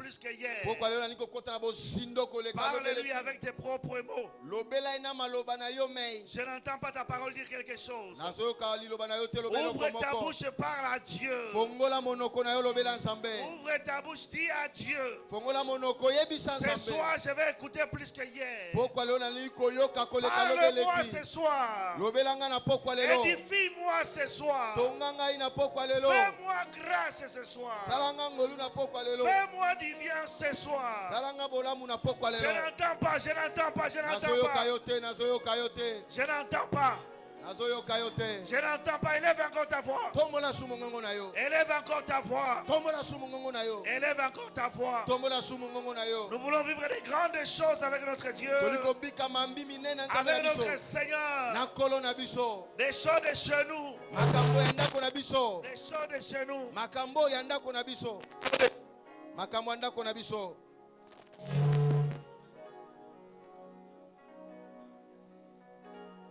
plus que hier. Parle-lui avec tes propres mots. Je n'entends pas ta parole dire quelque chose. Ouvre ta bouche et parle à Dieu. Ouvre ta bouche, dis à Dieu. Ce soir, je vais écouter plus que hier. Parle-moi ce soir. Édifie-moi ce soir. Fais-moi grâce ce soir. Fais-moi du bien ce soir. Je n'entends pas, je n'entends pas, je n'entends pas. Je n'entends pas. Je n'entends pas. Élève encore ta voix. Élève encore ta voix. Élève encore ta voix. Nous voulons vivre des grandes choses avec notre Dieu. Avec notre Seigneur. Des choses de chez nous. Des choses de chez nous.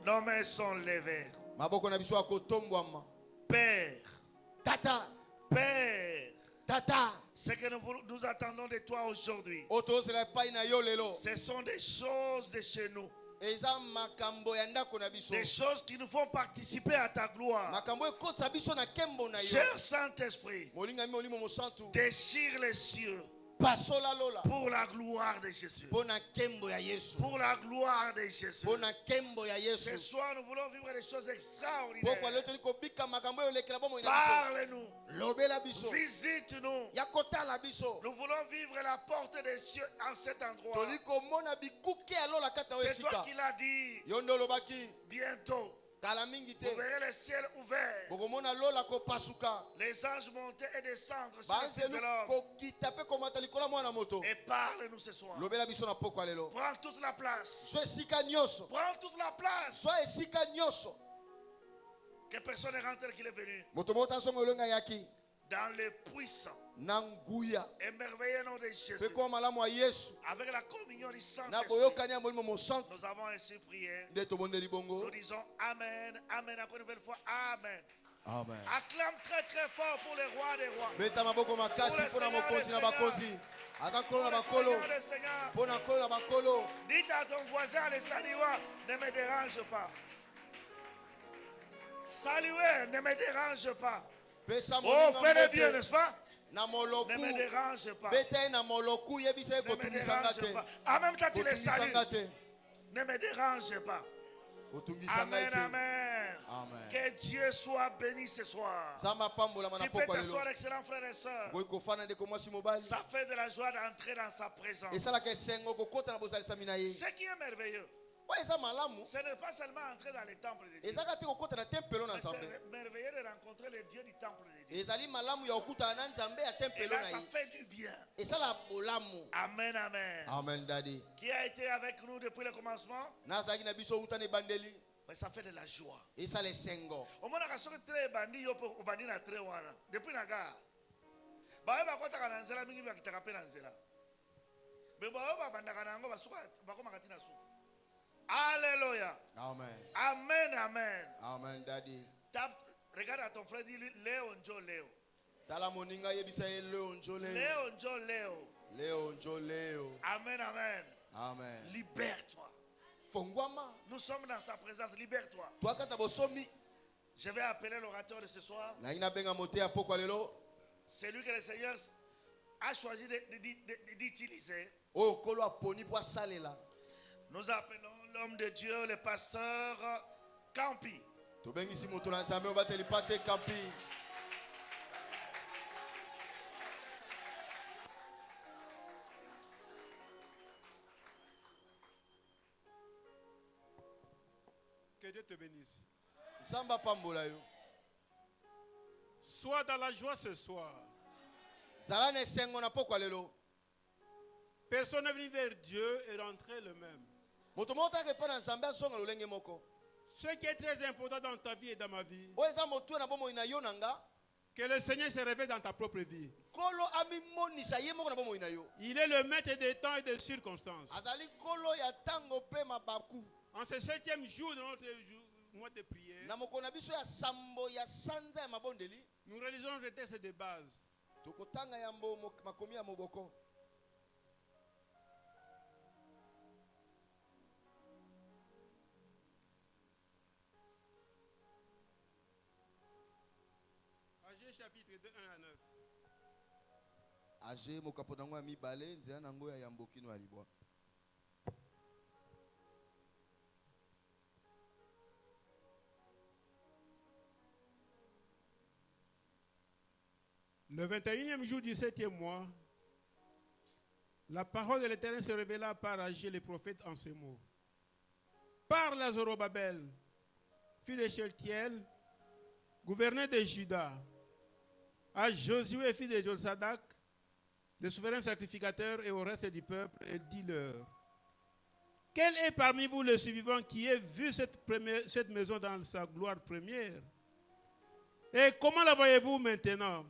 Nos mains sont levées. Père, Tata, Père, Tata, ce que nous attendons de toi aujourd'hui, ce sont des choses de chez nous. Des choses qui nous font participer à ta gloire. Cher Saint-Esprit, déchire les cieux pour la gloire de Jésus. Pour la gloire de Jésus. Ce soir, nous voulons vivre des choses extraordinaires. Parle-nous. Visite-nous. Nous voulons vivre la porte des cieux en cet endroit. C'est toi qui l'as dit. Bientôt. Vous verrez le ciel ouvert. Les anges monter et descendre sur le fils de l'homme. Et parle-nous ce soir. Prends toute la place. Prends toute la place. Que personne ne rentre qu'il est venu. Dans le puissant et merveilleux nom de Jésus. Avec la communion du Saint-Esprit. Nous avons ainsi prié. Nous disons Amen. Amen. Encore une nouvelle fois. Amen. Amen. Acclame très très fort pour le roi des rois. Pour le Seigneur. Dites à ton voisin, le saluant, ne me dérange pas. Saluer, ne me dérange pas. Oh, fais-le bien, n'est-ce pas? Ne me dérange pas. Ne me dérange pas. En même temps, tu les salues. Ne me dérange pas. Amen, amen. Amen. Que Dieu soit béni ce soir. Tu peux t'asseoir, excellents frères et sœurs. Ça fait de la joie d'entrer dans sa présence. Ce qui est merveilleux, ce n'est pas seulement entrer dans les temples de Dieu. C'est merveilleux de rencontrer les dieux du temple de Dieu. Et là, ça fait du bien. Amen, amen. Amen, Daddy. Qui a été avec nous depuis le commencement? Mais ça fait de la joie. Au moins, on a très bandi, on bandi na très wana. Depuis la gare. Bah, on va quand on a nzela mingi ba kitaka pe na nzela. Mais bah, on va bandaka na ngo ba suka ba ko makati na suka. Alléluia. Amen. Amen, amen. Amen, Daddy. Regarde à ton frère, dis-lui Léo Njo Léo. Léo Njo Léo. Amen, amen. Amen. Libère-toi. Nous sommes dans sa présence, libère-toi. Je vais appeler l'orateur de ce soir. C'est lui que le Seigneur a choisi d'utiliser. Nous appelons l'homme de Dieu, le pasteur Campi. Que Dieu te bénisse. Zamba pambola yo. Sois dans la joie ce soir. Zalane sengo na pokwa lelo. Personne n'est venu vers Dieu et rentrer le même. Motomota repana nzambe azonga lolenge moko. Ce qui est très important dans ta vie et dans ma vie, Oeza motu na bomo ina yo nanga. que le Seigneur se révèle dans ta propre vie. Kolo ami monisa ye moko na bomo ina yo. Il est le maître des temps et des circonstances. Azali kolo ya tango pe mabaku. En ce 7e jour de notre mois de prière, Na mokona biso ya sambo ya sanza ya mabondeli. nous réalisons le texte de base. Tokotanga ya makomi ya moboko. chapitres de 1 à 9. Age mokapo nango ya mibale nzela nango ya yambokino ya libwa. Le 21e jour du 7e mois, la parole de l'Éternel se révéla par Agé le prophète en ces mots. Parle à Zorobabel, fils de Sheltiel, gouverneur de Juda, à Josué, fils de Josadak, le souverain sacrificateur, et au reste du peuple, et dis-leur: quel est parmi vous le survivant qui ait vu cette maison dans sa gloire première? Et comment la voyez-vous maintenant?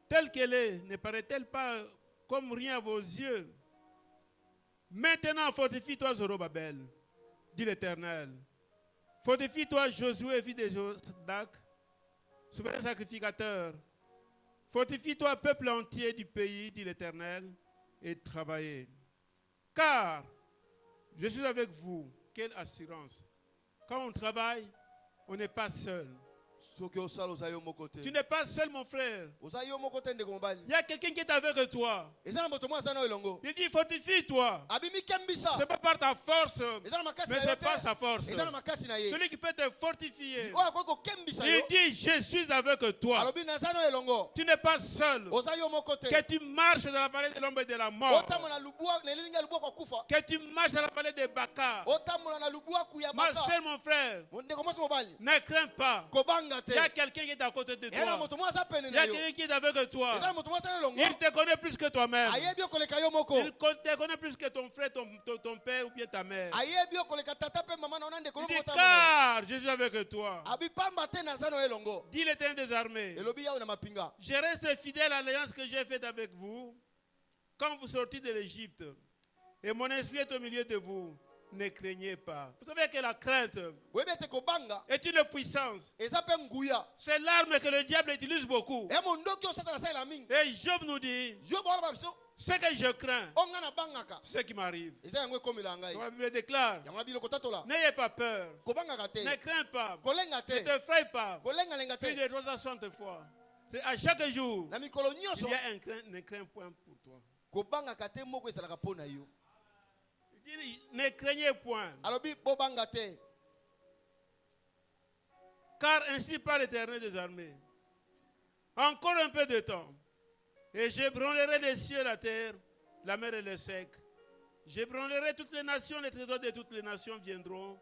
Telle qu'elle est, ne paraît-elle pas comme rien à vos yeux? Maintenant, fortifie-toi, Zorobabel, dit l'Éternel. Fortifie-toi, Josué, fils de Josadak, souverain sacrificateur. Fortifie-toi, peuple entier du pays, dit l'Éternel, et travaillez. Car je suis avec vous. Quelle assurance! Quand on travaille, on n'est pas seul. Tu n'es pas seul, mon frère. Il y a quelqu'un qui est avec toi. Il dit: fortifie-toi. Ce n'est pas par ta force, mais c'est par sa force. Celui qui peut te fortifier, il dit: je suis avec toi. Tu n'es pas seul. Que tu marches dans la vallée de l'ombre et de la mort, que tu marches dans la vallée de Baka, ma soeur, mon frère, ne crains pas. Il y a quelqu'un qui est à côté de toi. Il y a quelqu'un qui est avec toi. Il te connaît plus que toi-même. Il te connaît plus que ton frère, ton père ou bien ta mère. Il dit: car je suis avec toi. Dis l'Éternel des armées: je reste fidèle à l'alliance que j'ai faite avec vous quand vous sortez de l'Égypte. Et mon esprit est au milieu de vous. Ne craignez pas. Vous savez que la crainte est une puissance. C'est l'arme que le diable utilise beaucoup. Et Job nous dit: ce que je crains, ce qui m'arrive. La Bible déclare: n'ayez pas peur, ne crains pas, ne t'effraie pas. Plus de 360 fois. C'est à chaque jour, il y a un craint point pour toi. Il dit: ne craignez point. Car ainsi parle l'Éternel des armées: encore un peu de temps, et j'ébranlerai les cieux et la terre, la mer et le sec. J'ébranlerai toutes les nations, les trésors de toutes les nations viendront,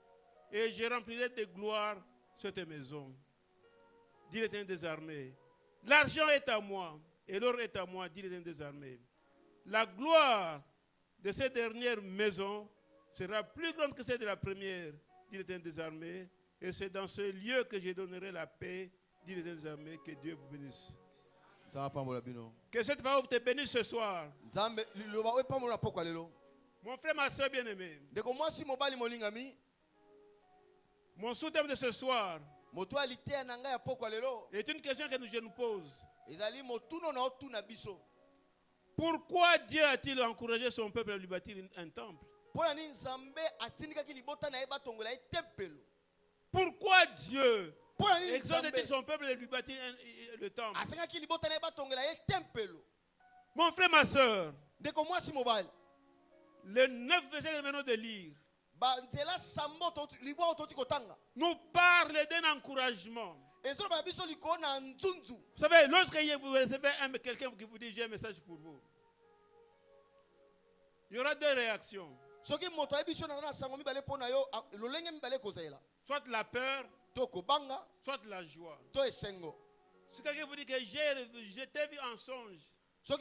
et je remplirai de gloire cette maison. Dit l'Éternel des armées: l'argent est à moi, et l'or est à moi, dit l'Éternel des armées. La gloire de cette dernière maison sera plus grande que celle de la première, dit l'Éternel des armées, et c'est dans ce lieu que je donnerai la paix, dit l'Éternel des armées. Que Dieu vous bénisse. Que cette parole te bénisse ce soir. Mon frère, ma soeur bien-aimée, mon sous-thème de ce soir est une question que je nous pose. Pourquoi Dieu a-t-il encouragé son peuple à lui bâtir un temple? Pourquoi Dieu exhorte son peuple à lui bâtir le temple? Mon frère, ma soeur, le 9 verset que nous venons de lire nous parle d'un encouragement. Vous savez, lorsque vous recevez quelqu'un qui vous dit: j'ai un message pour vous, il y aura deux réactions. Soit la peur, soit la joie. Si quelqu'un vous dit que je t'ai vu en songe, on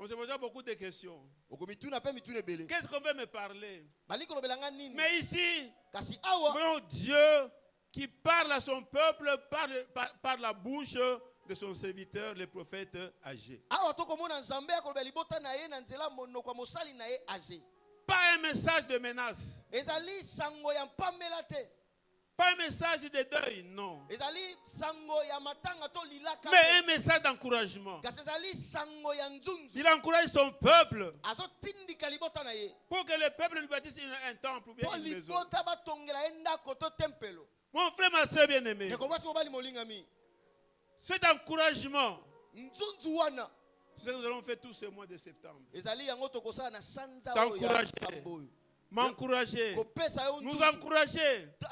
se pose beaucoup de questions. Qu'est-ce qu'on veut me parler? Mais ici, voyons Dieu qui parle à son peuple par la bouche de son serviteur, le prophète Agé. Pas un message de menace, pas un message de deuil, non. Mais un message d'encouragement. Il encourage son peuple pour que le peuple lui bâtisse un temple ou bien une maison. Mon frère, ma soeur bien-aimée, cet encouragement, c'est ce que nous allons faire tout ce mois de septembre. T'encourager, m'encourager, nous encourager pour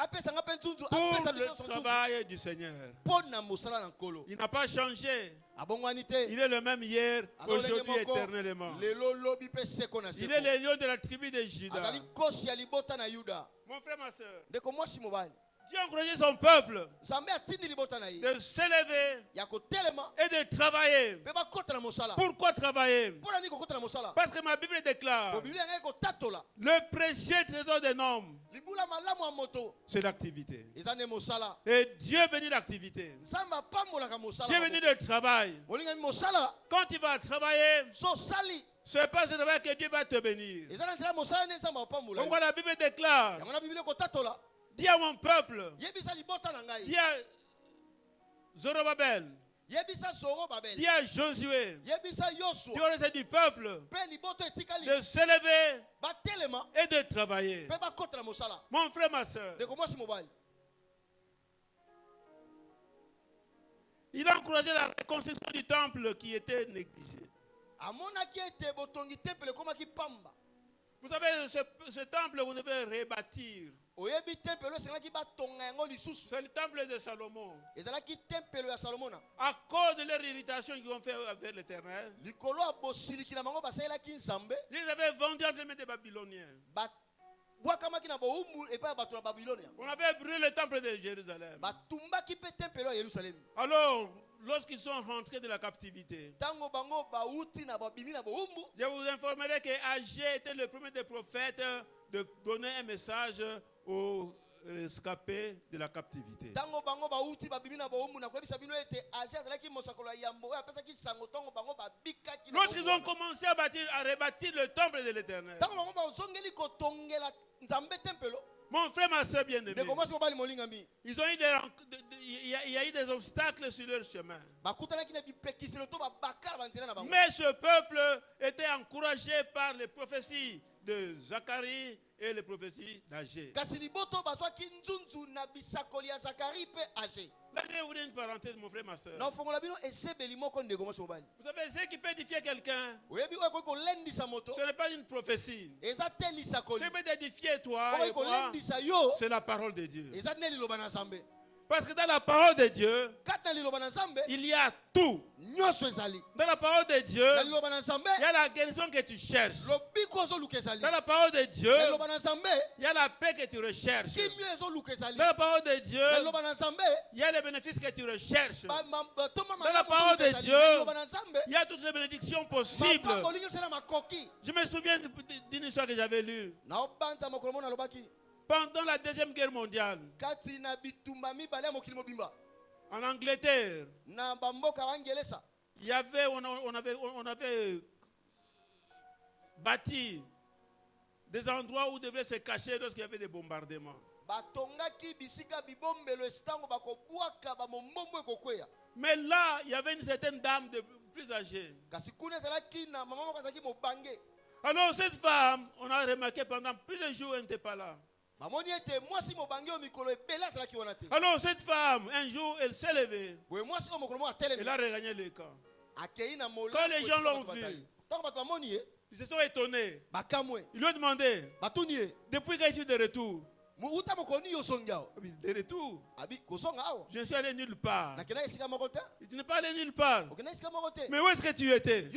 le travail du Seigneur. Il n'a pas changé. Il est le même hier, aujourd'hui, éternellement. Il est le lion de la tribu de Juda. Mon frère, ma soeur, Dieu a encouragé son peuple de s'élever et de travailler. Pourquoi travailler? Parce que ma Bible déclare le précieux trésor des hommes, c'est l'activité. Et Dieu bénit l'activité. Dieu bénit le travail. Quand tu vas travailler, ce n'est pas ce travail que Dieu va te bénir. Pourquoi la Bible déclare, dis à mon peuple, dis à Zorobabel, dis à Josué, dis au reste du peuple de s'élever et de travailler. Mon frère, ma soeur, il a encouragé la reconstruction du temple qui était négligé. Vous savez, ce temple, vous devez rebâtir. C'est le temple de Salomon. À cause de leur irritation qu'ils ont fait avec l'Éternel, ils avaient vendu entre les mains des Babyloniens. On avait brûlé le temple de Jérusalem. Alors, lorsqu'ils sont rentrés de la captivité, je vous informerai que Agé était le premier des prophètes de donner un message aux rescapés de la captivité. Lorsqu'ils ont commencé à rebâtir le temple de l'Éternel, mon frère, ma soeur bien-aimée, il y a eu des obstacles sur leur chemin. Mais ce peuple était encouragé par les prophéties de Zacharie et les prophéties d'Agé. Là, je vais ouvrir une parenthèse, mon frère, ma soeur. Vous savez, ce qui peut édifier quelqu'un, ce n'est pas une prophétie. Ce qui peut édifier toi et moi, c'est la parole de Dieu. Parce que dans la parole de Dieu, il y a tout. Dans la parole de Dieu, il y a la guérison que tu cherches. Dans la parole de Dieu, il y a la paix que tu recherches. Dans la parole de Dieu, il y a les bénéfices que tu recherches. Dans la parole de Dieu, il y a toutes les bénédictions possibles. Je me souviens d'une histoire que j'avais lue. Pendant la Deuxième Guerre mondiale, en Angleterre, on avait bâti des endroits où devaient se cacher lorsqu'il y avait des bombardements. Mais là, il y avait une certaine dame de plus âgée. Alors cette femme, on a remarqué pendant plusieurs jours, elle n'était pas là. Alors cette femme, un jour, elle s'est levée. Elle a regagné le camp. Quand les gens l'ont vue, ils se sont étonnés. Ils lui ont demandé, depuis que je suis de retour? De retour, je ne suis allé nulle part. Tu n'es pas allé nulle part. Mais où est-ce que tu étais?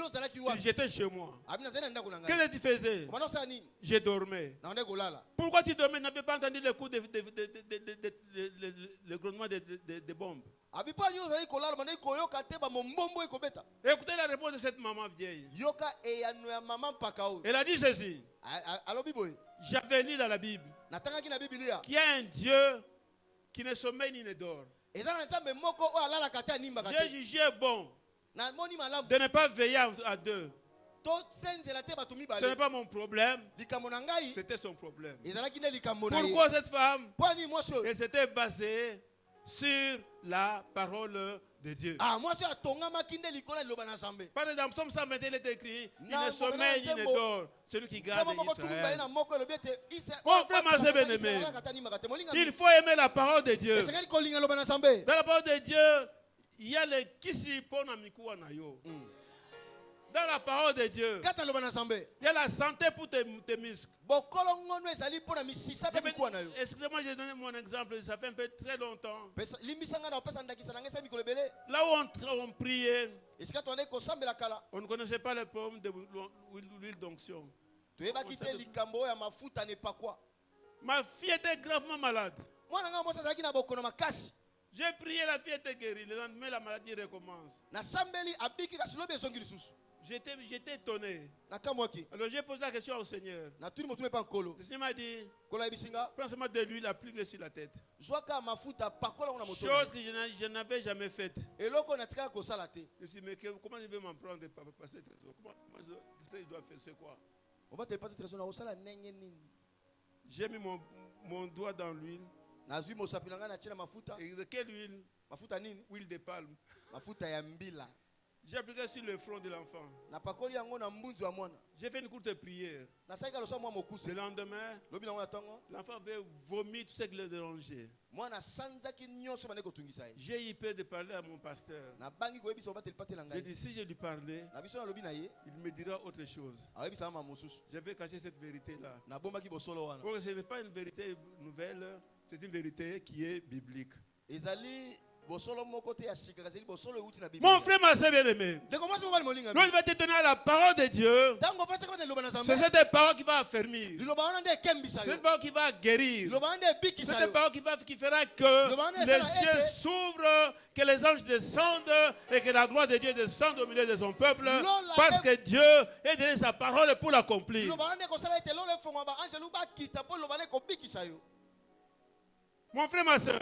J'étais chez moi. Qu'est-ce que tu faisais? Je dormais. Pourquoi tu dormais? Tu n'avais pas entendu le coup de grondement des bombes. Écoutez la réponse de cette maman vieille. Elle a dit ceci. J'avais lu dans la Bible qu'il y a un Dieu qui ne sommeille ni ne dort. J'ai jugé bon de ne pas veiller à deux. Ce n'est pas mon problème, c'était son problème. Pourquoi cette femme? Elle s'était basée sur la parole de Dieu. Ah, moi c'est atongama kinde likola liloba na Nzambe. Par exemple, Psaume 121 il est écrit, il ne sommeille ni ne dort, celui qui garde Israël. Mon frère, ma sœur bien-aimée, il faut aimer la parole de Dieu. Dans la parole de Dieu, il y a les kisi pona mikuwa na yo. Dans la parole de Dieu, il y a la santé pour tes muscles. Excusez-moi, j'ai donné mon exemple, ça fait un peu très longtemps. Là où on priait, on ne connaissait pas le problème de l'huile d'onction. Ma fille était gravement malade. J'ai prié, la fille était guérie. Le lendemain, la maladie recommence. J'étais étonné. Alors j'ai posé la question au Seigneur. Le Seigneur m'a dit, prends seulement de l'huile, applique-le sur la tête. Chose que je n'avais jamais faite. Je me suis dit, mais comment je vais m'en prendre comment je dois faire, c'est quoi? J'ai mis mon doigt dans l'huile. Et quelle huile? Huile de palme. J'ai appliqué sur le front de l'enfant. J'ai fait une courte prière. Le lendemain, l'enfant avait vomi tout ce qui le dérangeait. J'ai eu peur de parler à mon pasteur. J'ai dit, si je lui parlais, il me dira autre chose. J'avais caché cette vérité-là. Bon, ce n'est pas une vérité nouvelle, c'est une vérité qui est biblique. Mon frère, ma soeur bien-aimée, lorsque tu vas te tenir à la parole de Dieu, c'est cette parole qui va affermir, c'est cette parole qui va guérir, c'est cette parole qui fera que les cieux s'ouvrent, que les anges descendent et que la gloire de Dieu descende au milieu de son peuple, parce que Dieu a donné sa parole pour l'accomplir. Mon frère, ma soeur,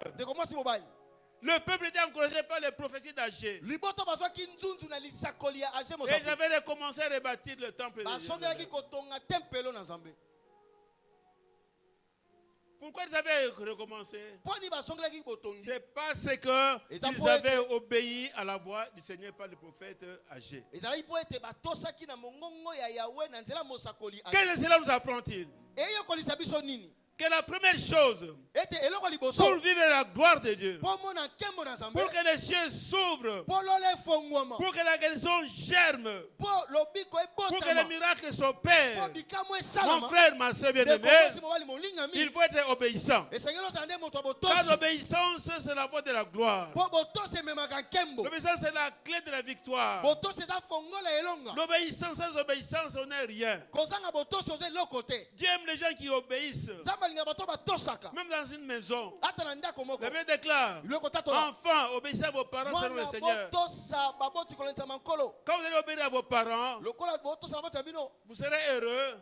le peuple était encouragé par les prophéties d'Agé. Et ils avaient recommencé à rebâtir le temple de Dieu. Pourquoi ils avaient recommencé? C'est parce qu'ils avaient obéi à la voix du Seigneur par le prophète Agé. Qu'est-ce que cela nous apprend-il? Que la première chose pour vivre la gloire de Dieu, pour que les cieux s'ouvrent, pour que la guérison germe, pour que les miracles s'opèrent, mon frère, ma soeur bien-aimée, il faut être obéissant. Car l'obéissance, c'est la voie de la gloire. L'obéissance, c'est la clé de la victoire. L'obéissance, sans obéissance, on n'est rien. Dieu aime les gens qui obéissent. Même dans une maison, la Bible déclare, enfants, obéissez à vos parents selon le Seigneur. Quand vous allez obéir à vos parents, vous serez heureux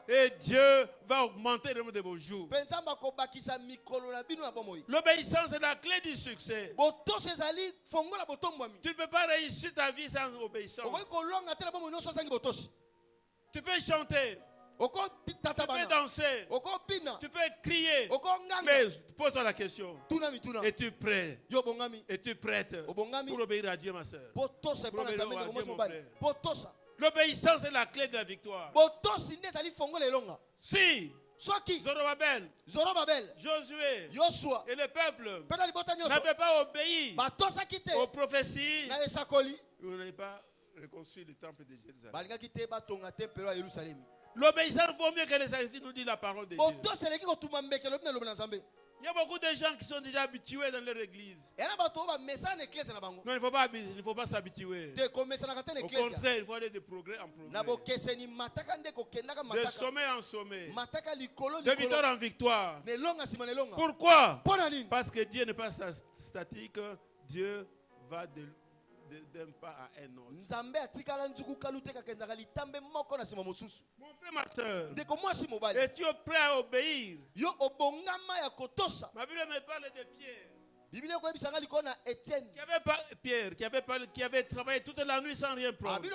et Dieu va augmenter le nombre de vos jours. L'obéissance est la clé du succès. Tu ne peux pas réussir ta vie sans obéissance. Tu peux chanter. Tu peux danser, tu peux crier, mais pose-toi la question. Es-tu prêt? Es-tu prête pour obéir à Dieu, ma soeur? L'obéissance est la clé de la victoire. Si Zorobabel, Josué et le peuple n'avaient pas obéi aux prophéties, vous n'avez pas reconstruit le temple de Jérusalem. L'obéissance vaut mieux que les sacrifices, nous dit la parole de Dieu. Il y a beaucoup de gens qui sont déjà habitués dans leur église. Non, il ne faut pas s'habituer. Au contraire, il faut aller de progrès en progrès. De sommet en sommet. De victoire en victoire. Pourquoi? Parce que Dieu n'est pas statique. Dieu va d'un pas à un autre. Mon frère, ma soeur, es-tu prêt à obéir? Ma Bible me parle de Pierre. Pierre, qui avait travaillé toute la nuit sans rien prendre. Le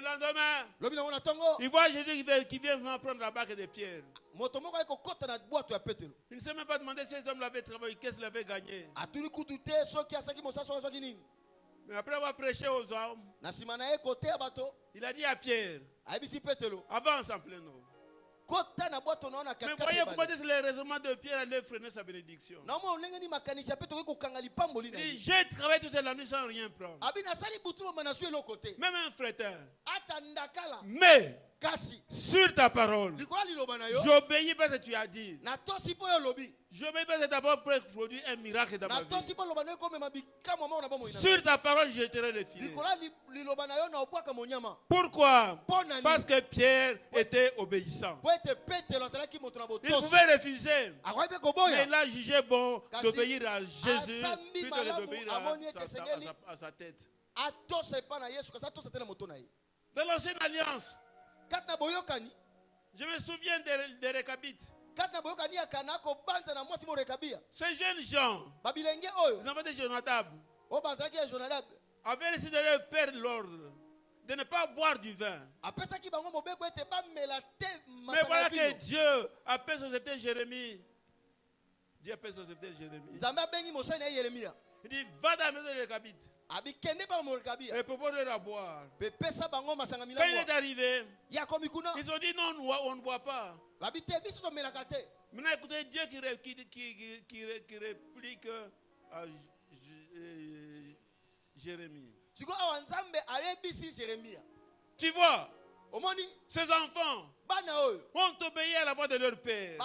lendemain, il voit Jésus qui vient prendre la barque de Pierre. Il ne s'est même pas demandé si cet homme l'avait travaillé, qu'est-ce qu'il avait gagné. Mais après avoir prêché aux hommes, il a dit à Pierre, avance en plein eau. Mais voyez comment les raisonnements de Pierre allaient freiner sa bénédiction. Il dit, j'ai travaillé toute la nuit sans rien prendre. Même un frétin. Mais sur ta parole, j'obéis parce que tu as dit. J'obéis parce que tu as produit un miracle dans ma vie. Sur ta parole, je jeterai le filet. Pourquoi? Parce que Pierre était obéissant. Il pouvait refuser. Mais il a jugé bon d'obéir à Jésus plutôt que d'obéir à sa tête. Dans l'ancienne alliance, je me souviens des Récabites. Ces jeunes gens, les enfants de Jonadab, avaient décidé de leur père l'ordre de ne pas boire du vin. Mais voilà que Dieu appelle son serviteur Jérémie. Dieu appelle son serviteur Jérémie. Il dit, va dans la maison des Récabites et propose-leur à boire. Quand il est arrivé, ils ont dit non, on ne boit pas. Maintenant écoutez Dieu qui réplique à Jérémie. Tu vois, ces enfants ont obéi à la voix de leur père.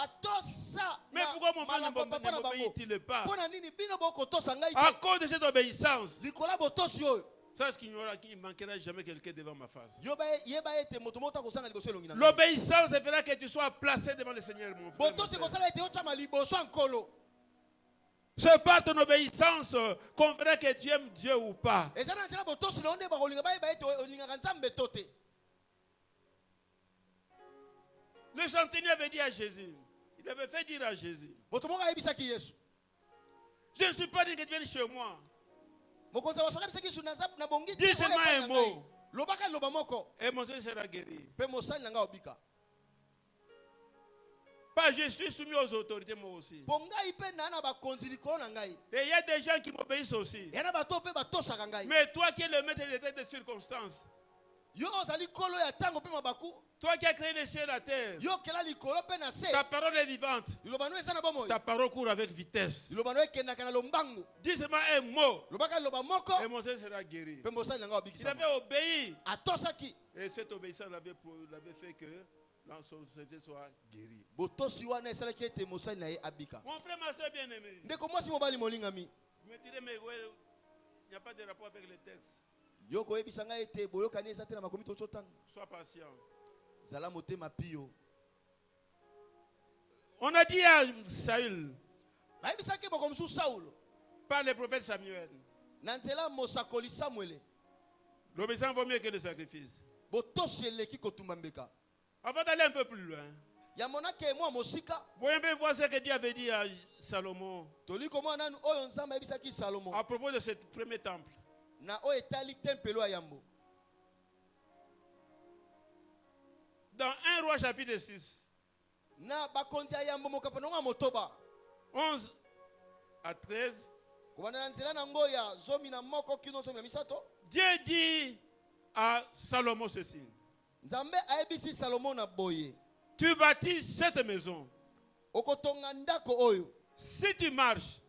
Mais pourquoi mon père n'obéit-il pas? À cause de cette obéissance, sache qu'il ne manquera jamais quelqu'un devant ma face. L'obéissance fera que tu sois placé devant le Seigneur, mon frère. C'est par ton obéissance qu'on verra que tu aimes Dieu ou pas. Le centenier avait dit à Jésus, il avait fait dire à Jésus, je ne suis pas dit que tu viennes chez moi. Dis seulement un mot. Et mon Seigneur sera guéri. Pas je suis soumis aux autorités moi aussi. Et il y a des gens qui m'obéissent aussi. Mais toi qui es le maître des têtes de circonstances, toi qui as créé les cieux et la terre, ta parole est vivante. Ta parole court avec vitesse. Dis seulement un mot et mon Seigneur sera guéri. Il avait obéi. Et cette obéissance l'avait fait que son société soit guérie. Mon frère, ma soeur bien-aimée, je me dirais, mais ouais, il n'y a pas de rapport avec le texte. Sois patient. On a dit à Saül par le prophète Samuel, l'obéissance vaut mieux que le sacrifice. Avant d'aller un peu plus loin, voyons bien voir ce que Dieu avait dit à Salomon à propos de ce premier temple. Dans 1 Roi chapitre 6, 11 à 13, Dieu dit à Salomon ceci. Tu bâtis cette maison. Si tu marches,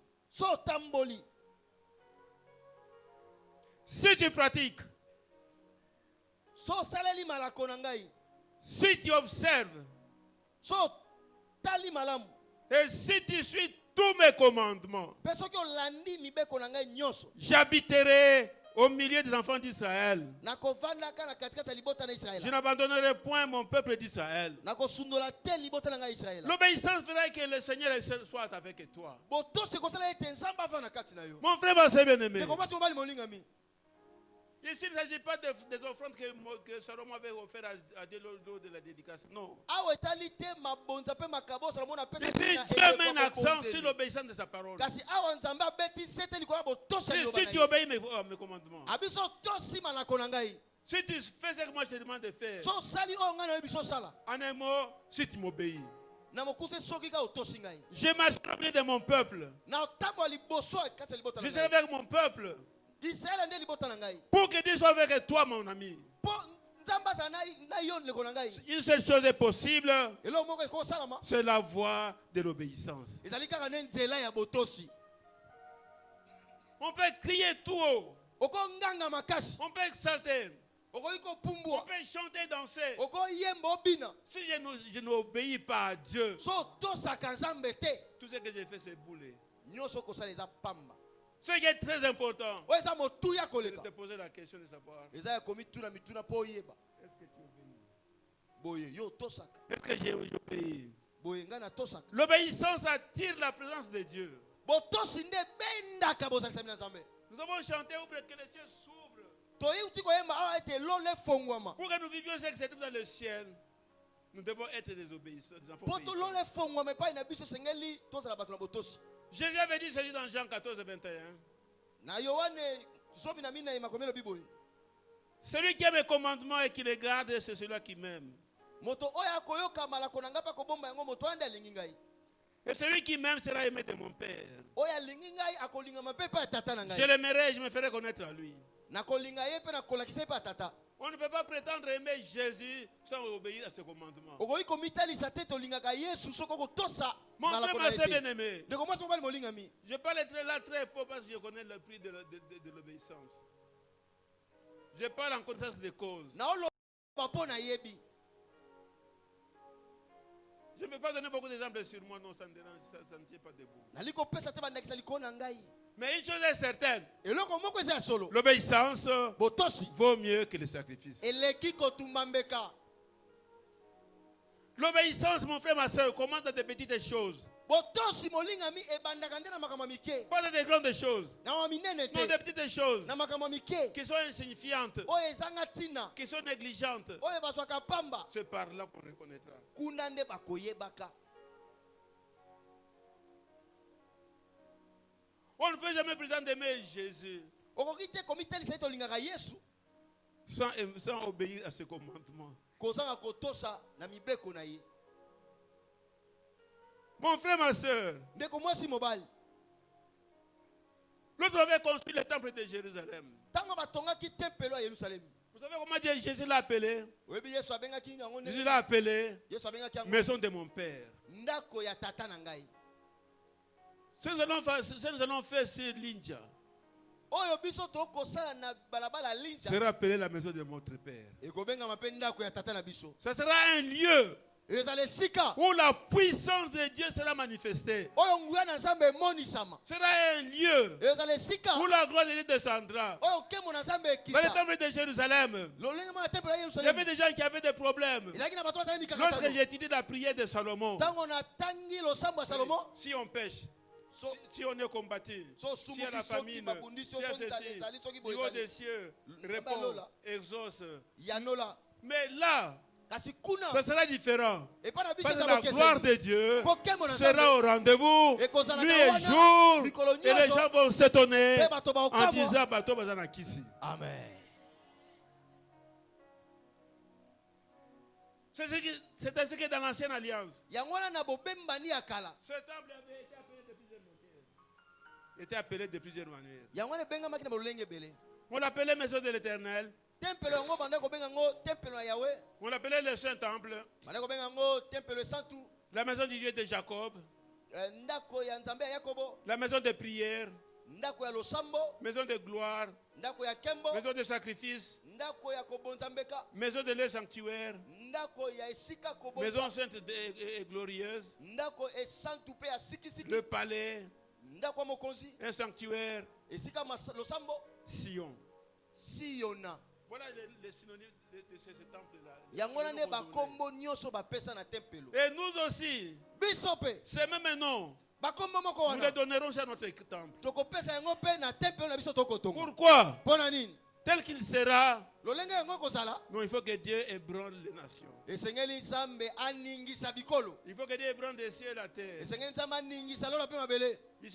si tu pratiques, si tu observes, et si tu suis tous mes commandements, j'habiterai au milieu des enfants d'Israël. Je n'abandonnerai point mon peuple d'Israël. L'obéissance fera que le Seigneur soit avec toi. Mon frère, ma soeur bien-aimée, Ici, il ne s'agit pas des offrandes que Salomon avait offertes à Dieu lors de la dédicace. Non. Ici, Dieu met un accent sur l'obéissance de sa parole. Si tu obéis mes commandements, si tu fais ce que moi je te demande de faire, en un mot, si tu m'obéis, je marche au milieu de mon peuple. Je serai avec mon peuple. Pour que Dieu soit avec toi, mon ami. Une seule chose est possible, c'est la voie de l'obéissance. On peut crier tout haut. On peut exalter. On peut chanter et danser. Si je n'obéis pas à Dieu, tout ce que j'ai fait, c'est bouler. Ce qui est très important, c'est de te poser la question de savoir, est-ce que tu obéis? Est-ce que j'ai obéi? L'obéissance attire la présence de Dieu. Nous avons chanté, ouvre que les cieux s'ouvrent. Pour que nous vivions ce qui se trouve dans le ciel, nous devons être des obéissants, des enfants obéissants. Jésus avait dit ceci dans Jean 14, 21. Celui qui aime mes commandements et qui les garde, c'est celui qui m'aime. Et celui qui m'aime sera aimé de mon Père. Je l'aimerai et je me ferai connaître à lui. On ne peut pas prétendre aimer Jésus sans obéir à ses commandements. Mon frère, ma soeur bien-aimée, je parle là très fort parce que je connais le prix de l'obéissance. Je parle en connaissance de cause. Je ne vais pas donner beaucoup d'exemples sur moi, non, ça ne dérange, ça ne tient pas debout. Mais une chose est certaine, l'obéissance vaut mieux que le sacrifice. L'obéissance, mon frère, ma soeur, commande des petites choses. Pas des grandes choses. Non, des petites choses qui sont insignifiantes, qui sont négligentes. C'est par là qu'on reconnaîtra. On ne peut jamais prétendre aimer Jésus sans obéir à ses commandements. Mon frère, ma soeur, l'autre avait construit le temple de Jérusalem. Vous savez comment Jésus l'a appelé? Jésus l'a appelé maison de mon Père. Ce que nous allons faire sur Linja sera appelé la maison de notre Père. Ce sera un lieu où la puissance de Dieu sera manifestée. Sera un lieu où la gloire de Dieu descendra. Dans le temple de Jérusalem, il y avait des gens qui avaient des problèmes. Lorsque j'ai étudié la prière de Salomon, si on pêche, si on est combattu, si y a la famine, si y a ceci, niveau des cieux, répond, exauce. Mais là, ce sera différent. Parce que la gloire de Dieu sera au rendez-vous nuit et jour. Et les gens vont s'étonner en disant Bato Bazana Kisi. Amen. C'est ainsi que dans l'ancienne alliance, ce temple avait été appelé de plusieurs manières. On l'appelait maison de l'Éternel. On l'appelait le Saint-Temple. La maison du Dieu de Jacob. La maison de prière. Maison de gloire. Maison de sacrifice. Maison de leur sanctuaire. Maison sainte et glorieuse. Le palais. Un sanctuaire. Sion. Voilà les synonymes de ce temple-là. Et nous aussi, c'est même un nom. Nous les donnerons à notre temple. Pourquoi? tel qu'il sera, non, il faut que Dieu ébranle les nations. Il faut que Dieu ébranle les cieux et la terre. Ici,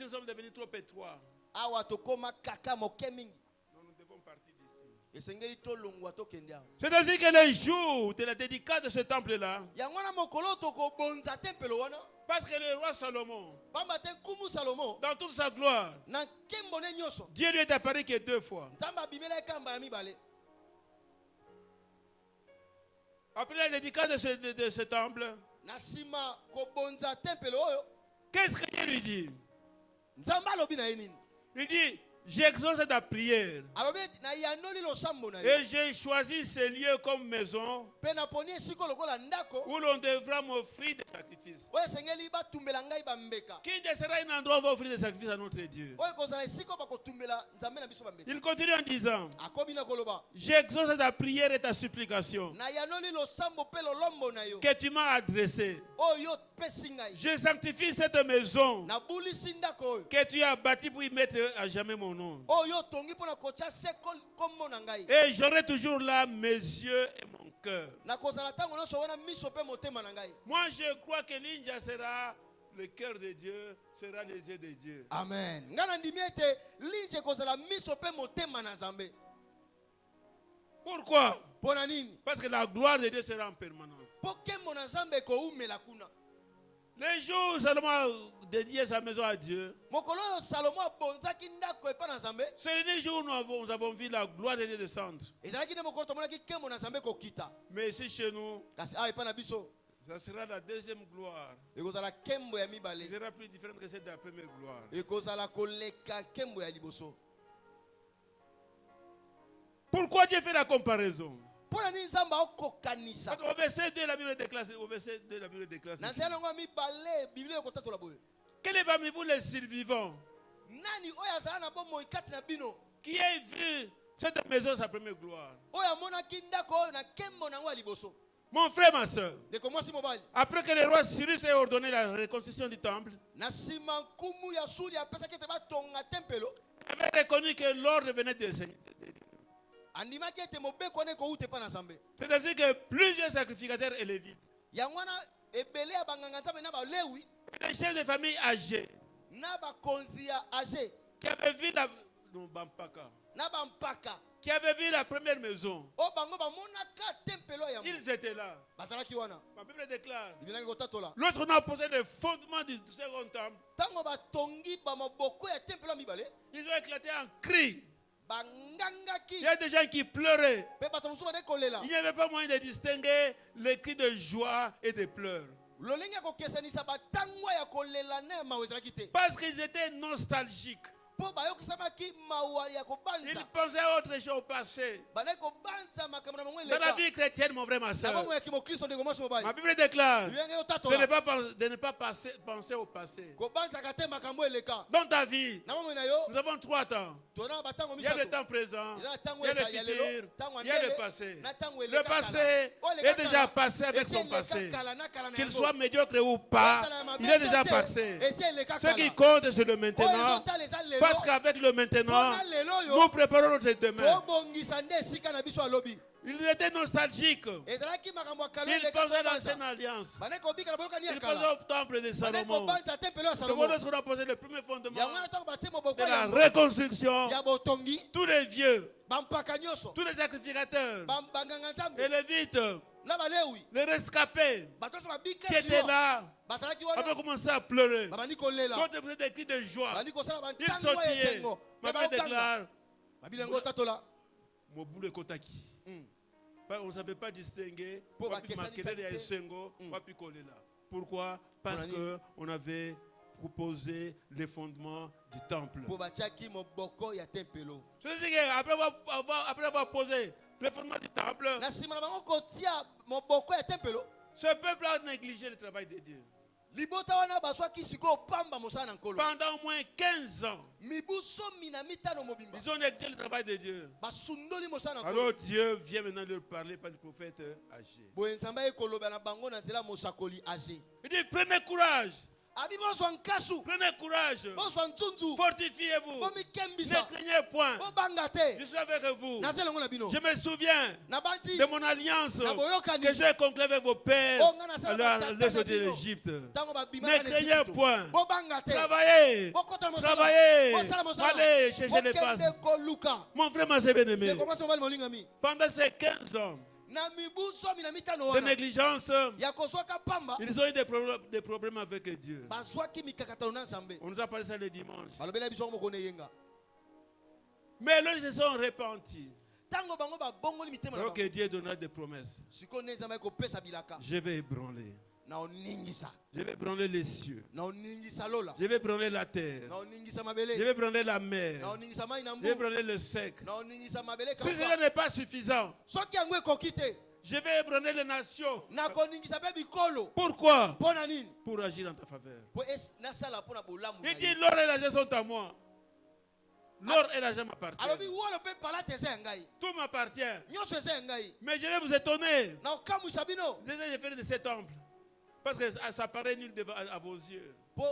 nous sommes devenus trop étroits. Non, nous devons partir d'ici. C'est ainsi que le jour de la dédicace de ce temple-là, parce que le roi Salomon, dans toute sa gloire, Dieu lui est apparu que 2 fois. Après la dédicace de ce temple, qu'est-ce que Dieu lui dit? Il dit, j'exauce ta prière. Et j'ai choisi ce lieu comme maison où l'on devra m'offrir des sacrifices. Qui sera un endroit où on va offrir des sacrifices à notre Dieu? Il continue en disant, j'exauce ta prière et ta supplication que tu m'as adressée. Je sanctifie cette maison que tu as bâtie pour y mettre à jamais mon nom. Et j'aurai toujours là mes yeux et mon cœur. Moi je crois que Linja sera le cœur de Dieu, sera les yeux de Dieu. Amen. Pourquoi? Parce que la gloire de Dieu sera en permanence. Les jours où Salomon a dédié sa maison à Dieu, c'est le jour où nous avons vu la gloire de Dieu descendre. Mais ici chez nous, ça sera la deuxième gloire. Elle sera plus différente que celle de la première gloire. Pourquoi Dieu fait la comparaison? Au verset 2, la Bible déclare. Quel est parmi vous les survivants qui a vu cette maison sa première gloire? Mon frère, ma soeur, après que le roi Cyrus ait ordonné la reconstruction du temple, il avait reconnu que l'ordre venait de Seigneur. C'est-à-dire que plusieurs sacrificateurs et lévites, des chefs de famille âgés, qui avaient vu la première maison, ils étaient là. La Bible déclare, l'autre n'a posé le fondement du second temple. Ils ont éclaté en cris. Il y a des gens qui pleuraient. Il n'y avait pas moyen de distinguer les cris de joie et de pleurs. Parce qu'ils étaient nostalgiques. Ils pensaient à autre chose au passé. Dans la vie chrétienne, mon frère, ma soeur, ma Bible déclare de ne pas penser au passé. Dans ta vie, nous avons 3 temps. Il y a le temps présent, il y a le futur, il y a le passé. Le passé est déjà passé avec son passé. Qu'il soit médiocre ou pas, il est déjà passé. Ce qui compte, c'est le maintenant. Parce qu'avec le maintenant, nous préparons notre demain. Il était nostalgique. Il pensait à l'ancienne alliance. Il pensait au temple de Salomon. C'est pour nous qu'on a posé le premier fondement de la reconstruction. Tous les vieux, tous les sacrificateurs, les lévites, les rescapés qui étaient là avaient commencé à pleurer. Quand ils faisaient des cris de joie, ils sautillaient. Ma Bible déclare Mobule Kotaki. On ne savait pas distinguer Pourquoi? Parce qu'on avait proposé les fondements du temple. C'est-à-dire après avoir posé les fondements du temple, ce peuple a négligé le travail de Dieu. Pendant au moins 15 ans, ils ont négligé le travail de Dieu. Alors Dieu vient maintenant leur parler par le prophète âgé. Il dit, prenez courage. Prenez courage. Fortifiez-vous. Ne craignez point. Je suis avec vous. Je me souviens de mon alliance que j'ai conclue avec vos pères à l'est de l'Égypte. Ne craignez point. Travaillez. Travaillez. Allez chercher les femmes. Mon frère m'a bien-aimé. Pendant ces 15 ans de négligence, ils ont eu des problèmes avec Dieu. On nous a parlé ça le dimanche. Mais là, ils se sont repentis. Alors que Dieu donnera des promesses. Je vais ébranler. Je vais ébranler les cieux. Je vais ébranler la terre. Je vais ébranler la mer. Je vais ébranler le sec. Si cela n'est pas suffisant, je vais ébranler les nations. Pourquoi? Pour agir en ta faveur. Il dit l'or et l'argent sont à moi. L'or et l'argent m'appartiennent. Tout m'appartient. Mais je vais vous étonner. Déjà, j'ai fait de ces temples. Parce que ça paraît nul à vos yeux. Mais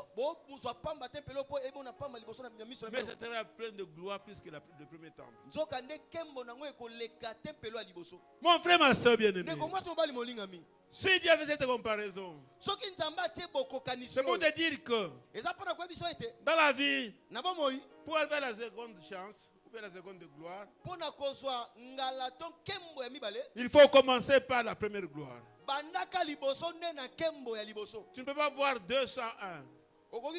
ça sera plein de gloire plus que le premier temple. Mon frère, ma soeur bien-aimée, si Dieu a fait cette comparaison, c'est pour te dire que dans la vie, pour avoir la seconde chance, ou bien la seconde gloire, il faut commencer par la première gloire. Tu ne peux pas voir 201. Comme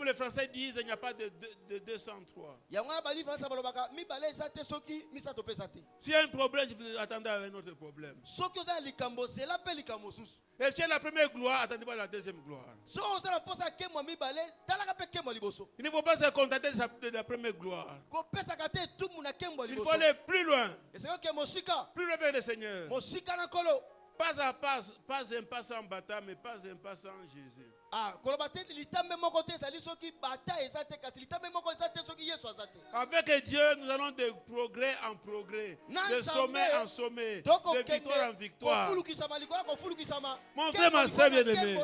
les Français disent, il n'y a pas de 203. S'il y a un problème, il faut attendre à un autre problème. Et si la première gloire, attendez-vous à la deuxième gloire. Il ne faut pas se contenter de la première gloire. Il faut aller plus loin. Plus loin vers le Seigneur. Pas à pas, pas un pas sans bataille, mais pas un pas sans Jésus. Avec Dieu, nous allons de progrès en progrès, de sommet en sommet, de victoire en victoire. Mon frère, ma soeur bien-aimée,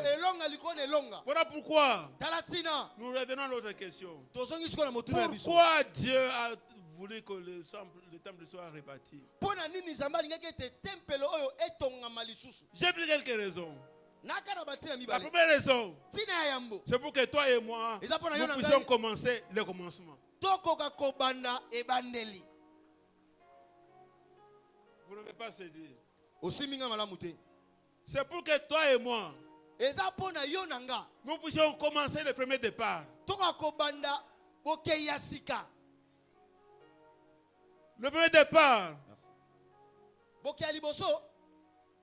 voilà pourquoi nous revenons à l'autre question. Pourquoi Dieu a voulu que le temple soit rebâti? J'ai pris quelques raisons. La première raison, c'est pour que toi et moi, nous puissions commencer le commencement. Vous ne pouvez pas se dire. C'est pour que toi et moi, nous puissions commencer le premier départ. Le premier départ,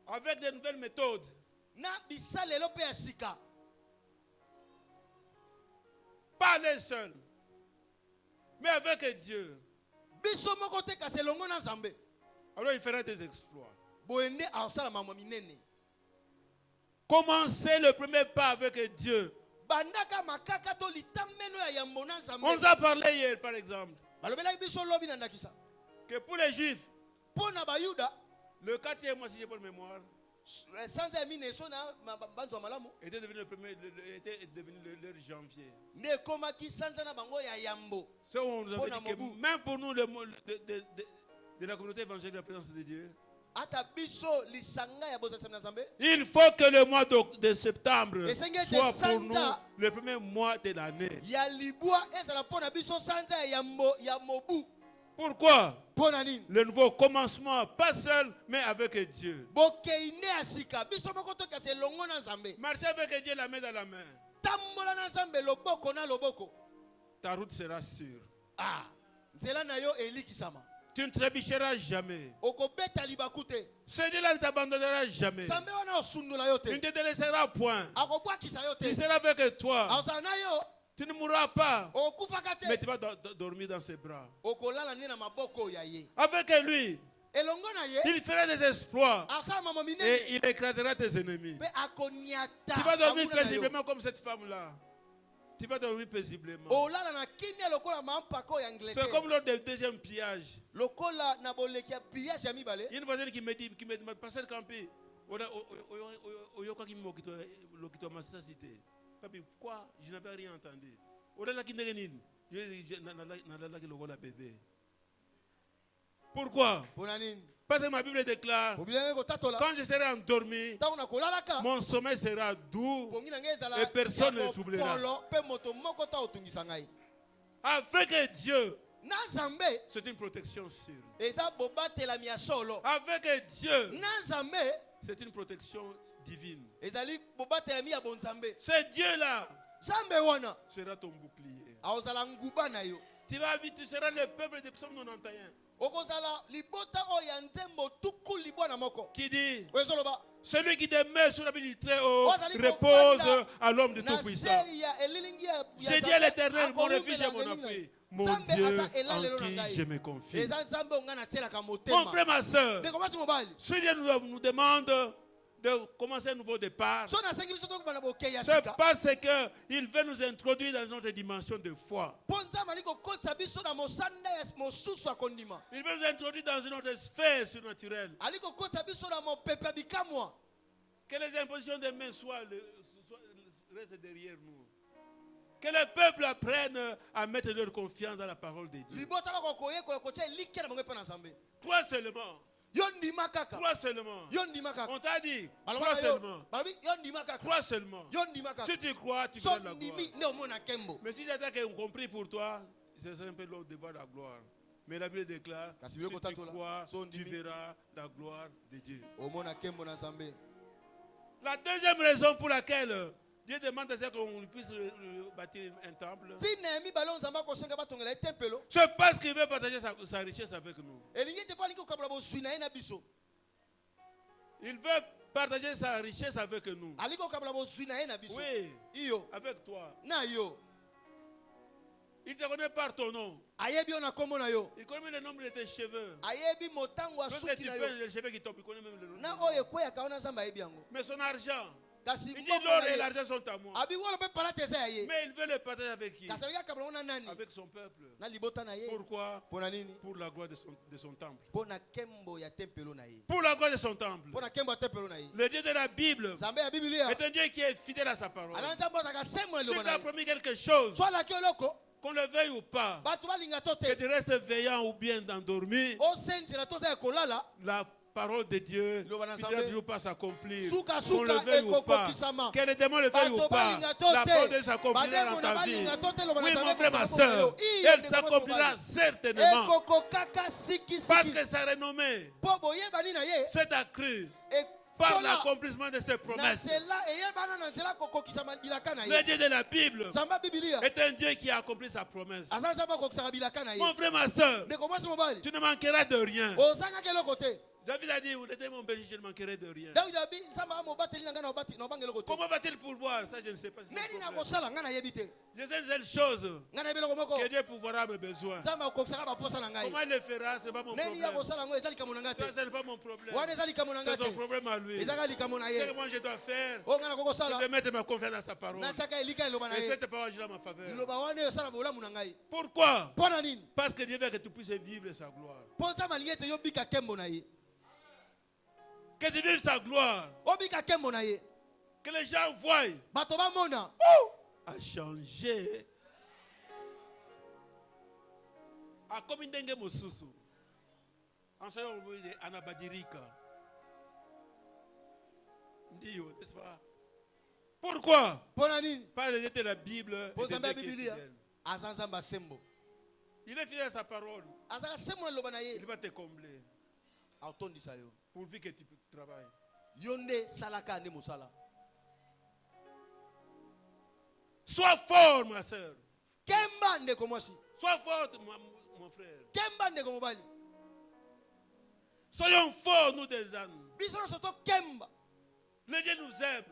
avec de nouvelles méthodes. Pas aller seul, mais avec Dieu. Alors il fera des exploits. Commencez le premier pas avec Dieu. On nous a parlé hier, par exemple, que pour les Juifs, le 4e mois, si j'ai pas de mémoire, était devenu le premier, était devenu leur janvier. Ce qu'on nous avait dit que même pour nous, de la communauté évangélique de la présence de Dieu, il faut que le mois de septembre soit pour nous le premier mois de l'année. Pourquoi? Le nouveau commencement, pas seul, mais avec Dieu. Marcher avec Dieu la main dans la main. Ta route sera sûre. Tu ne trébucheras jamais. Ce Dieu-là ne t'abandonnera jamais. Il ne te délaissera point. Il sera avec toi. Tu ne mourras pas, mais tu vas dormir dans ses bras. Avec lui, il fera des exploits et il écrasera tes ennemis. Tu vas dormir paisiblement comme cette femme-là. Tu vas dormir paisiblement. C'est comme lors du deuxième pillage. Une voisine qui me dit, Pasteur Campi, Quoi? Je n'avais rien entendu. Pourquoi? Parce que ma Bible déclare, quand je serai endormi, mon sommeil sera doux et personne ne troublera. Avec Dieu, c'est une protection sûre. Avec Dieu, c'est une protection divine. Ce Dieu-là sera ton bouclier. Tu vas vite, tu seras le peuple de Psaume 91. Qui dit, celui qui demeure sur la ville du Très-Haut repose à l'homme de Tout-Puissant. J'ai dit à l'Éternel, mon refuge et mon appui, mon Dieu en qui je me confie. Mon frère, ma soeur, si Dieu nous demande de commencer un nouveau départ, c'est parce qu'il veut nous introduire dans notre dimension de foi. Il veut nous introduire dans une autre sphère surnaturelle. Que les impositions des mains restent derrière nous. Que le peuple apprenne à mettre leur confiance dans la parole de Dieu. Crois seulement. Crois seulement. On t'a dit, crois seulement. Crois seulement. Si tu crois, tu verras la gloire. Mais si j'attends qu'on compris pour toi, ce serait un peu l'autre devoir de la gloire. Mais la Bible déclare, si tu crois, tu verras la gloire de Dieu. La deuxième raison pour laquelle Dieu demande à ce qu'on puisse bâtir un temple, c'est parce qu'il veut partager sa richesse avec nous. Il veut partager sa richesse avec nous. Oui, avec toi. Il te connaît par ton nom. Il connaît le nombre de tes cheveux. Lorsque tu perds les cheveux qui tombent, il connaît même le nom. Mais son argent, il dit l'or et l'argent sont à moi. Mais il veut le partager avec qui? Avec son peuple. Pourquoi? Pour la gloire de son temple. Pour la gloire de son temple. Le Dieu de la Bible est un Dieu qui est fidèle à sa parole. S'il t'a promis quelque chose, qu'on le veuille ou pas, que tu restes veillant ou bien endormi, la parole de Dieu ne finira toujours pas s'accomplir. Qu'on le veuille ou pas, que les démons le veuillent ou pas, la parole de Dieu s'accomplira dans ta vie. Oui, mon frère, ma soeur, elle s'accomplira certainement. Parce que sa renommée s'est accrue par l'accomplissement de ses promesses. Le Dieu de la Bible est un Dieu qui a accompli sa promesse. Mon frère, ma soeur, tu ne manqueras de rien. David a dit, vous êtes mon berger, je ne manquerai de rien. Comment va-t-il pouvoir? Ça, je ne sais pas. Si je sais une seule chose, que Dieu pourvoira mes besoins. Comment il le fera? Ce n'est pas mon problème. Ça, ce n'est pas mon problème. C'est son problème à lui. Ce que moi je dois faire, c'est de mettre ma confiance dans sa parole. Et cette parole, je l'ai en ma faveur. Pourquoi? Parce que Dieu veut que tu puisses vivre sa gloire. Que tu vives sa gloire. Que les gens voient. A changé. A comme une dengue mosusu. En ce moment, Anabadirika. N'est-ce pas? Pourquoi? Parce que la Bible. Il est fidèle à sa parole. Il va te combler. Pourvu que tu travailles. Sois fort, ma soeur. Sois forte, mon frère. Soyons forts, nous des ânes. Le Dieu nous aime.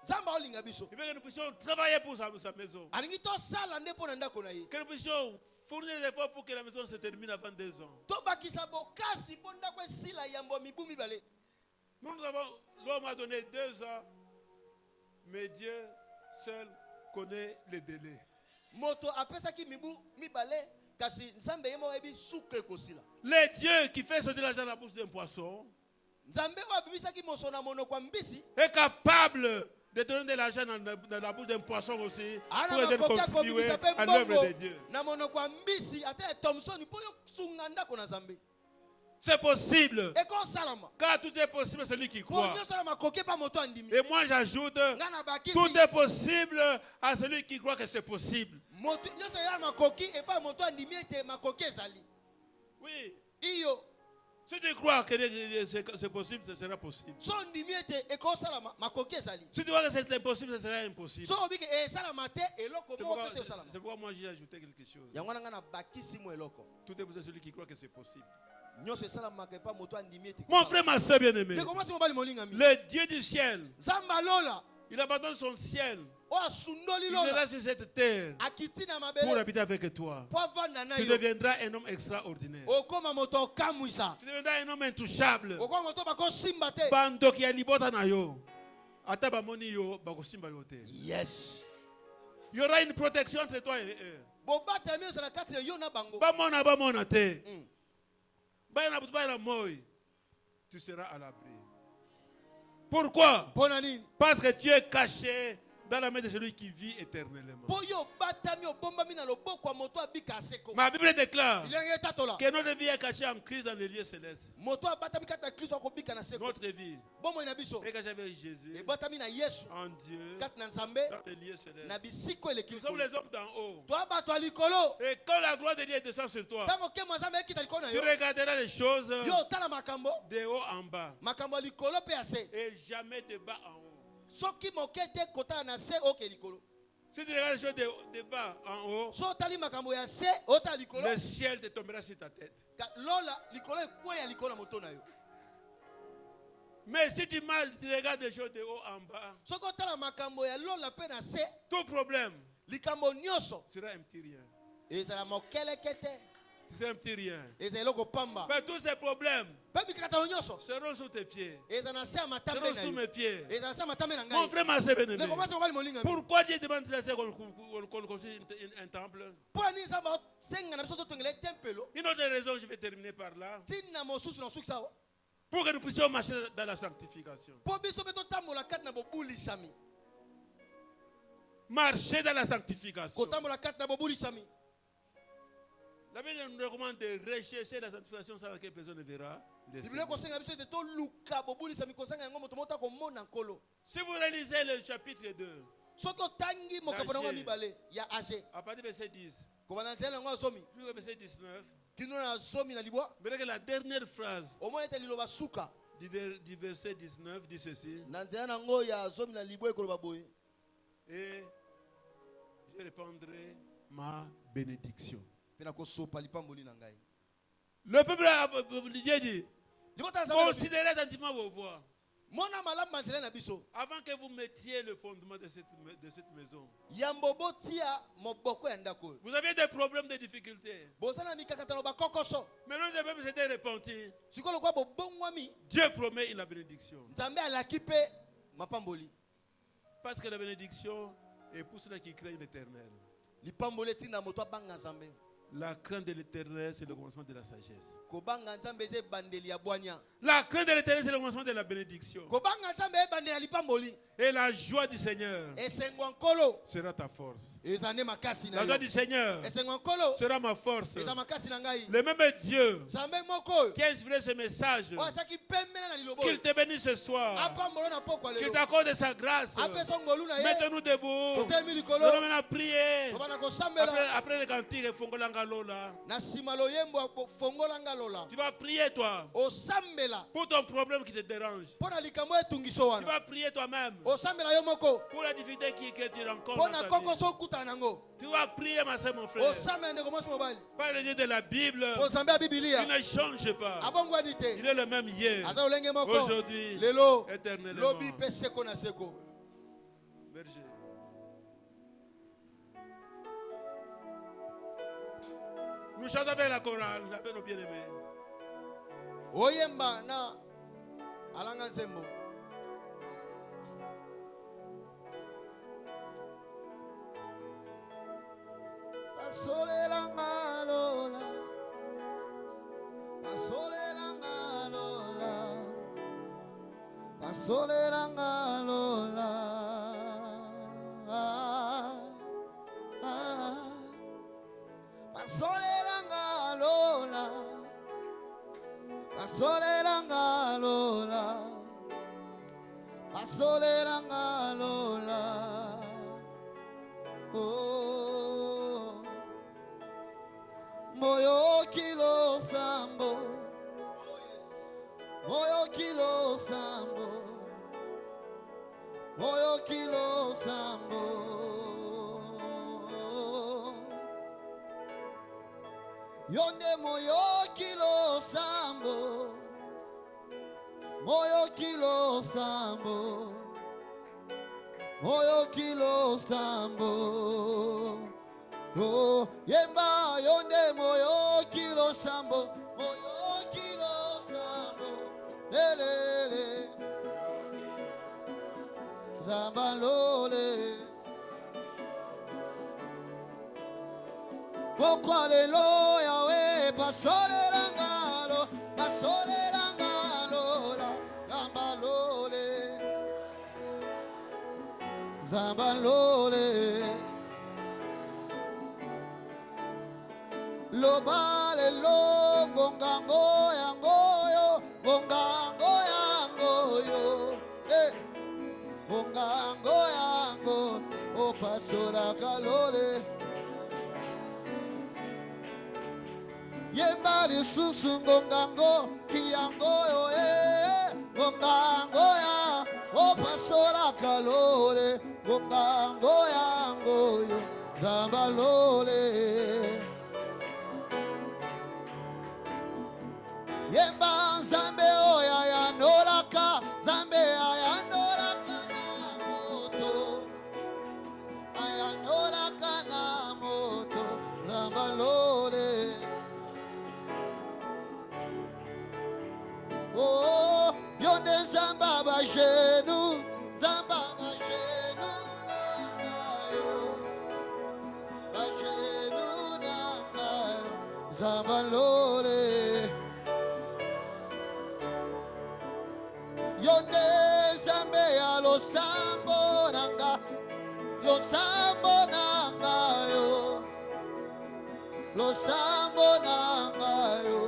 Il veut que nous puissions travailler pour sa maison. Que nous puissions fournir des efforts pour que la maison se termine avant 2 ans. Nous avons, l'homme a donné 2 ans, mais Dieu seul connaît les délais. Le Dieu qui fait sortir l'argent dans la bouche d'un poisson est capable de donner de l'argent dans la bouche d'un poisson aussi pour aider à contribuer à l'œuvre de Dieu. C'est possible. Car tout est possible à celui qui croit. Et moi j'ajoute, tout est possible à celui qui croit que c'est possible. Oui. Si tu crois que c'est possible, ce sera possible. Si tu vois que c'est impossible, ce sera impossible. C'est pourquoi moi j'ai ajouté quelque chose. Tout est possible à celui qui croit que c'est possible. Mon frère, ma soeur bien-aimée, le Dieu du ciel, il abandonne son ciel. Il est là sur cette terre pour habiter avec toi. Tu deviendras un homme extraordinaire. Tu deviendras un homme intouchable. Bando qui a libota na yo. Ata ba moni yo ba ko simba yo te. Yes. Il y aura une protection entre toi et eux. Ba mona te. Ba na moi. Tu seras à l'abri. Pourquoi? Parce que tu es caché dans la main de celui qui vit éternellement. Ma Bible déclare que notre vie est cachée en Christ dans les lieux célestes. Notre vie est cachée avec Jésus en Dieu dans les lieux célestes. Nous sommes les hommes d'en haut. Et quand la gloire de Dieu descend sur toi, tu regarderas les choses de haut en bas et jamais de bas en haut. Si tu regardes les choses de bas en haut, le ciel te tombera sur ta tête. Mais si tu regardes les choses de haut en bas, tout problème sera un petit rien. Tu seras un petit rien. Mais tous ces problèmes seront sous tes pieds. Seront sous mes pieds. Mon frère, ma soeur bien-aimée, pourquoi Dieu demande qu'on construise un temple? Une autre raison, je vais terminer par là. Pour que nous puissions marcher dans la sanctification. Marcher dans la sanctification. La Bible nous recommande de rechercher la sanctification sans laquelle personne ne verra. Si vous réalisez le chapitre 2, à partir du verset 10, jusqu'au verset 19, verrez que la dernière phrase du verset 19 dit ceci. Et je répondrai ma bénédiction. Le peuple a dit, considérez attentivement vos voix. Avant que vous mettiez le fondement de cette maison. Vous aviez des problèmes, des difficultés. Mais le peuple s'était repenti. Dieu promet une bénédiction. Parce que la bénédiction est pour ceux qui craignent l'éternel. La crainte de l'éternel, c'est le commencement de la sagesse. La crainte de l'éternel, c'est le commencement de la bénédiction. Et la joie du Seigneur sera ta force. La joie du Seigneur sera ma force. Le même Dieu qui a inspiré ce message, qu'il te bénisse ce soir, qu'il t'accorde sa grâce. Mettez-nous debout. Nous allons maintenant prier. Après le cantique, tu vas prier toi pour ton problème qui te dérange. Tu vas prier toi-même pour la difficulté que tu rencontres dans ta vie. Tu vas prier ma soeur, mon frère. Par le Dieu de la Bible, il ne change pas. Il est le même hier, aujourd'hui, éternellement. Berger. Nous chantons avec la chorale, avec nos bien-aimés. Oyemba na alanga nzembo. Basolela ngalola. Basolela ngalola. Basoleranga lola. Basoleranga lola. Basoleranga lola. Basoleranga lola. Oh, moyo kilo sambo, moyo kilo sambo, moyo kilo sambo. Yonde moyo kilo sambo, moyo kilo sambo, moyo kilo sambo. Oh, yemba yonde moyo kilo sambo, moyo kilo sambo. Lelele, zambalole. Pourquoi les lois Yahweh pasole langalo, pasole langalo, zambalole, zambalole. Lo bale lo gongango yangoyo, gongango yangoyo, gongango yango, o pasora kalole. Yembali susu gongango yangoyo, gongango ya, o pasora kalole, gongango yangoyo, zambalole. Yemba zambe oya ya noraka, zambe ya noraka na moto, aya noraka na moto, zambalole. Oh, yonde zamba bajenu, zamba bajenu nangayo, bajenu nangayo, zambalole. Yonde zambe ya lo sambo nanga, lo sambo nanga yo, lo sambo nanga yo,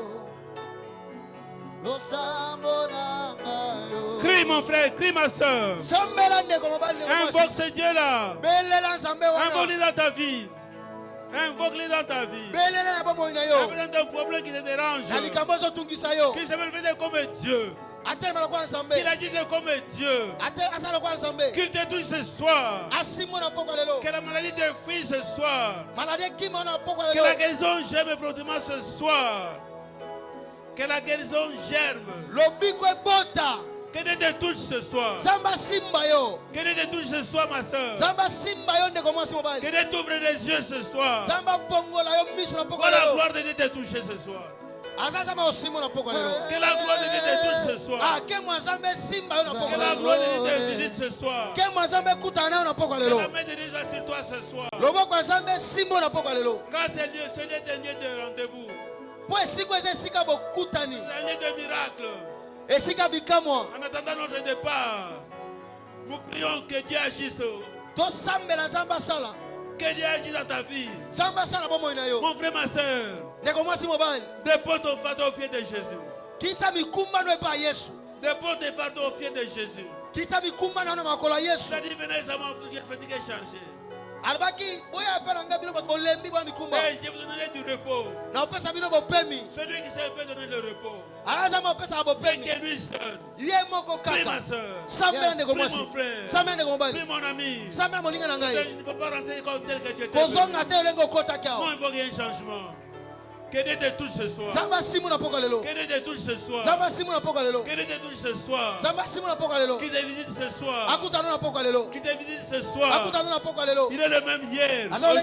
lo sambo nanga yo. Crie mon frère, crie ma soeur. Invoque Dieu là. Invoque-le dans ta vie. Invoque-le dans ta vie. Avec un problème qui te dérange. Qui se manifeste comme Dieu. Qu'il agisse comme Dieu. Qu'il te touche ce soir. Que la maladie te fuit ce soir. Que la guérison germe promptement ce soir. Que la guérison germe. Que Dieu te touche ce soir. Que Dieu te touche ce soir, ma soeur. Que Dieu t'ouvre les yeux ce soir. Que la gloire de Dieu te touche ce soir. Que la gloire de Dieu te touche ce soir. Que la gloire de Dieu te visite ce soir. Que la main de Dieu soit sur toi ce soir. Car ce lieu est un lieu de rendez-vous. C'est un lieu de miracle. En attendant notre départ, nous prions que Dieu agisse. Que Dieu agisse dans ta vie. Mon frère, ma soeur, dépose ton fardeau au pied de Jésus. Dépose tes fardeaux au pied de Jésus. Il a dit, venez à moi, vous êtes fatigué, chargé. Et je vous donnerai du repos. Celui qui sait peut donner le repos. Mais qui est lui seul. Prie ma soeur. Prie mon frère. Prie mon ami. Il ne faut pas rentrer comme tel que tu étais. Non, il faut qu'il y ait un changement. Que Dieu te touche ce soir. Que Dieu te touche ce soir. Que Dieu te touche ce soir. Qui te visite ce soir. Qui te visite ce soir. Il est le même hier. C'est le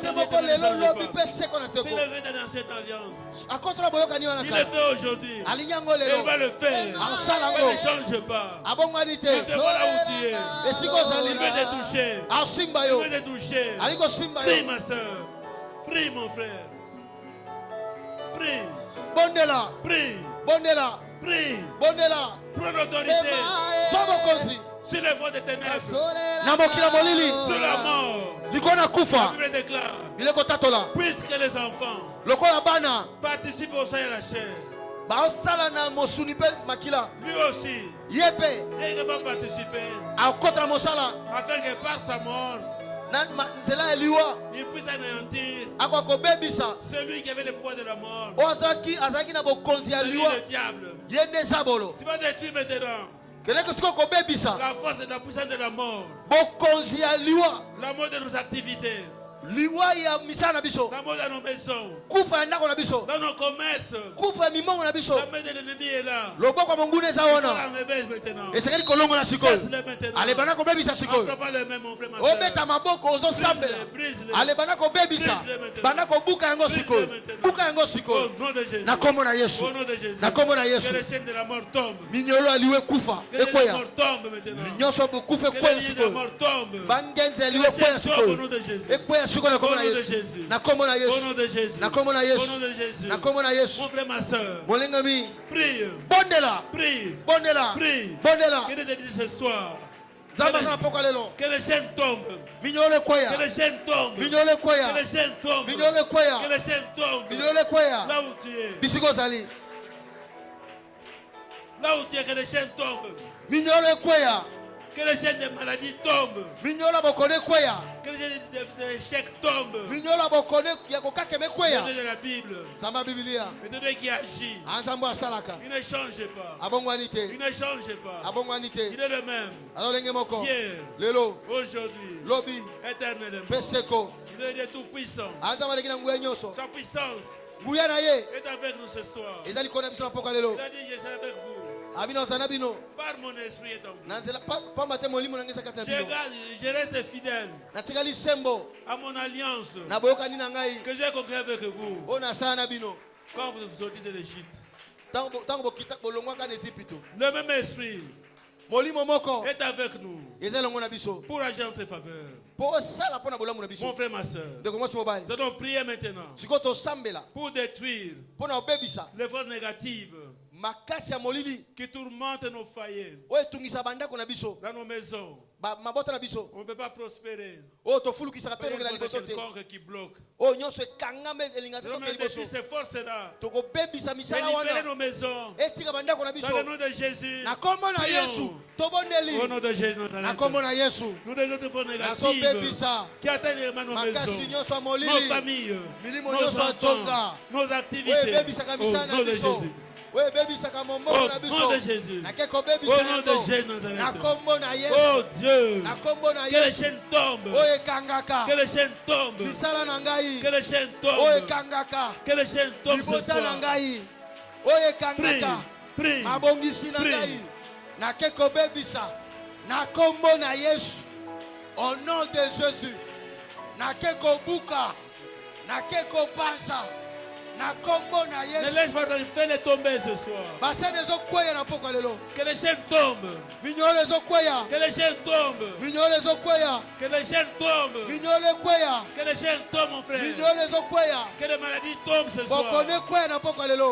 fait dans cette alliance. Il le fait aujourd'hui. Il va le faire. Il ne change pas. Il te voit là où tu es. Il veut te toucher. Il veut te toucher. Prie ma soeur. Prie mon frère. Prie. Bondela. Prie. Bondela. Prie. Bondela. Prends l'autorité sur les voies des ténèbres, sur la mort. La Bible déclare, puisque les enfants participent au sang et à la chair, lui aussi, il va participer afin que par sa mort, il puisse anéantir celui qui avait le pouvoir de la mort, celui le diable. Tu vas détruire maintenant la force de la puissance de la mort, la mort de nos activités, la mort dans nos maisons, dans nos commerces. La main de l'ennemi est là. Il faut l'enlever maintenant. Chasse-le maintenant. Attrape le même, mon frère, ma soeur. Brise-le. Au nom de Jésus. Au nom de Jésus. Que les chaînes de la mort tombent. Que les morts tombent maintenant. Que les liens de la mort tombent. Que les chaînes tombent au nom de Jésus. Au nom de Jésus. Au nom de Jésus. Au nom de Jésus. Mon frère, ma soeur. Prie. Prie. Prie. Que Dieu te dise ce soir. Que les chaînes tombent. Que les chaînes tombent. Que les chaînes tombent. Que les chaînes tombent. Là où tu es. Là où tu es, que les chaînes tombent. Que les chaînes de maladie tombent. Que les chaînes d'échecs tombent. Le Dieu de la Bible. Le Dieu qui agit. Il ne change pas. Il ne change pas. Il est le même. Hier, aujourd'hui, éternellement. Il est le tout-puissant. Sa puissance est avec nous ce soir. Il a dit, je serai avec vous. Par mon esprit est en vous. Je reste fidèle à mon alliance que j'ai conclue avec vous quand vous sortez de l'Égypte. Le même esprit est avec nous pour agir en notre faveur. Mon frère, ma soeur, nous allons prier maintenant pour détruire les forces négatives qui tourmentent nos foyers, dans nos maisons. On ne peut pas prospérer. Il y a quelqu'un qui bloque. Nous allons détruire ces forces-là et libérer nos maisons. Dans le nom de Jésus, prions. Au nom de Jésus, nous des autres forces négatives qui atteignent nos maisons, nos familles, nos enfants, nos activités. Au nom de Jésus. Au nom de Jésus. Au nom de Jésus Nazareth. Oh Dieu. Que les chaînes tombent. Que les chaînes tombent. Que les chaînes tombent. Que les chaînes tombent ce soir. Prie. Prie. Prie. Au nom de Jésus. Nakeko buka. Nakeko pansa. Ne laisse pas ton feu tomber ce soir. Que les chaînes tombent. Que les chaînes tombent. Que les chaînes tombent. Que les chaînes tombent, mon frère. Que les maladies tombent ce soir.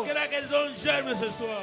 Que la guérison germe ce soir.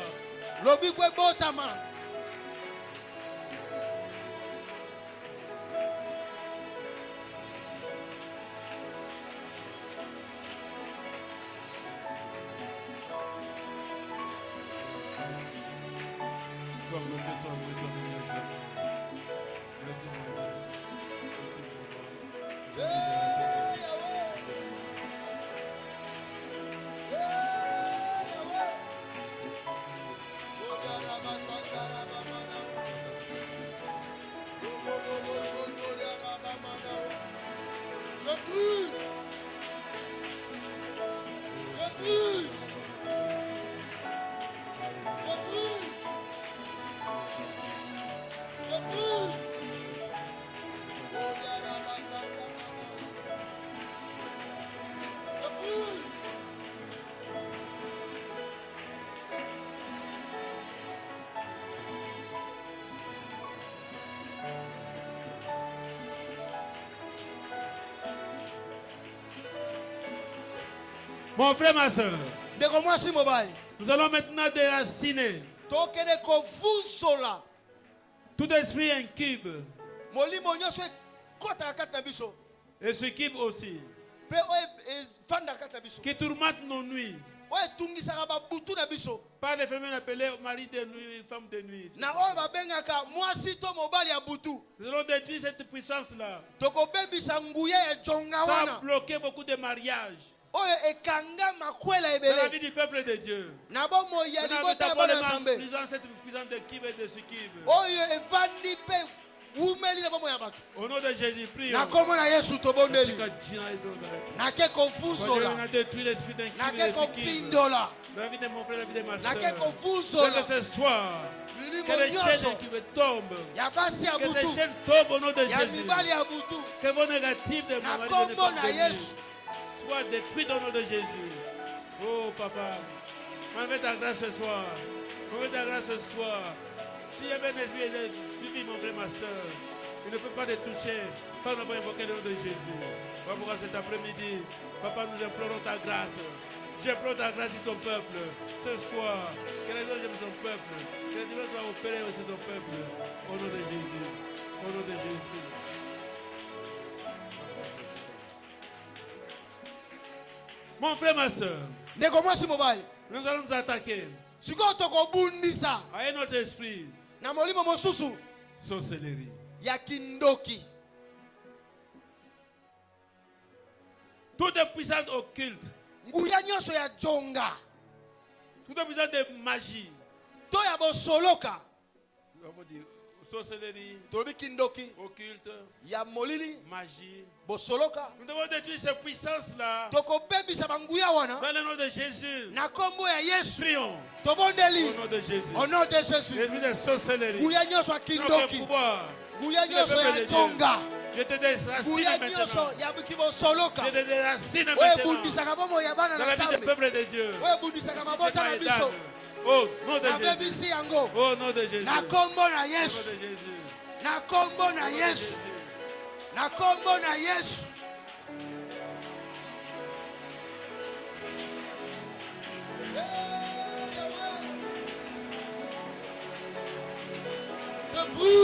Mon frère, ma soeur, nous allons maintenant déraciner Tout esprit incube. Et ce cube aussi. Qui tourmente nos nuits. Par les femmes appelées mari de nuit, femme de nuit. Nous allons détruire cette puissance-là. Ça a bloqué beaucoup de mariages. Dans la vie du peuple de Dieu. Cette puissance de Kib et de ce Kib. Au nom de Jésus, prions. On a détruit l'esprit d'un Kib et de ce Kib. Dans la vie de mon frère, la vie de ma soeur. Que ce soir, que les chaînes qui me tombent. Que ces chaînes tombent au nom de Jésus. Que vos négatifs de mon mari soient détruits au nom de Jésus. Oh papa, m'enlève ta grâce ce soir. M'enlève ta grâce ce soir. S'il y avait un esprit suivi mon frère, ma soeur, il ne peut pas te toucher. Pas nous invoquer le nom de Jésus. Pourquoi cet après-midi, papa, nous implorons ta grâce. J'implore ta grâce sur ton peuple. Ce soir, que les anges de ton peuple, que les dimanches soient opérés sur ton peuple. Au nom de Jésus. Au nom de Jésus. Mon frère, ma soeur, nous allons nous attaquer à un autre esprit. Sorcellerie. Toute puissance occulte. Toute puissance de magie. Nous avons dit sorcellerie, occulte, magie. Nous devons détruire ces puissances-là dans le nom de Jésus. Prions. Au nom de Jésus. L'esprit de sorcellerie. Notre pouvoir. Je te déracine maintenant. Je te déracine maintenant. Dans la vie du peuple de Dieu. Oh, nom de Jésus. Oh, nom de Jésus. Je brûle